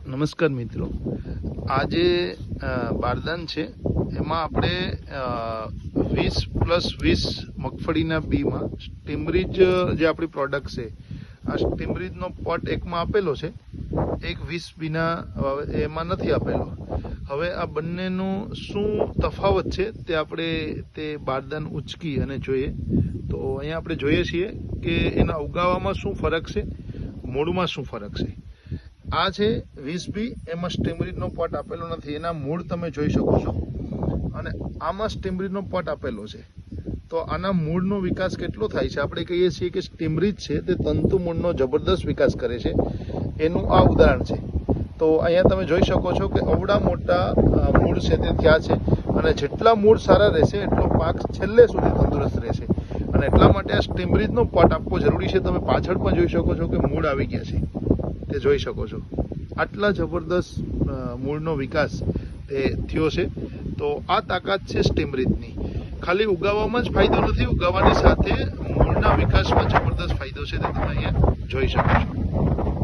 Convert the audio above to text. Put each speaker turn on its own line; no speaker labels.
નમસ્કાર મિત્રો, આજે બારદાન છે એમાં આપણે 20+20 મગફળીના બીમાં સ્ટીમરીજ જે આપણી પ્રોડક્ટ છે આ સ્ટીમરીજનો પોટ એકમાં આપેલો છે, એક 20 બીના એમાં નથી આપેલો. હવે આ બંનેનું શું તફાવત છે તે આપણે તે બારદાન ઉચકી અને જોઈએ. તો અહીંયા આપણે જોઈએ છીએ કે એના ઉગાવામાં શું ફરક છે, મૂળમાં શું ફરક છે. આ છે 20 બી, એમાં સ્ટીમરીજનો પોટ આપેલો નથી, એના મૂળ તમે જોઈ શકો છો, અને આમાં સ્ટીમરીજનો પોટ આપેલો છે. તો આના મૂળનો વિકાસ કેટલો થાય છે? આપણે કહીએ છીએ કે સ્ટીમરીજ છે તે તંતુ મૂળનો જબરદસ્ત વિકાસ કરે છે, એનું આ ઉદાહરણ છે. તો અહીંયા તમે જોઈ શકો છો કે અવડા મોટા મૂળ છે તે થયા છે, અને જેટલા મૂળ સારા રહેશે એટલો પાક છેલ્લે સુધી તંદુરસ્ત રહેશે, અને એટલા માટે આ સ્ટીમરીજનો પોટ આપવો જરૂરી છે. તમે પાછળ પણ જોઈ શકો છો કે મૂળ આવી ગયા છે, તે જોઈ શકો છો. આટલા જબરદસ્ત મૂળનો વિકાસ એ થયો છે. તો આ તાકાત છે સ્ટીમરીજની. ખાલી ઉગાવવામાં જ ફાયદો નથી, ઉગાવવાની સાથે મૂળના વિકાસમાં જબરદસ્ત ફાયદો છે, તે તમે અહીંયા જોઈ શકો છો.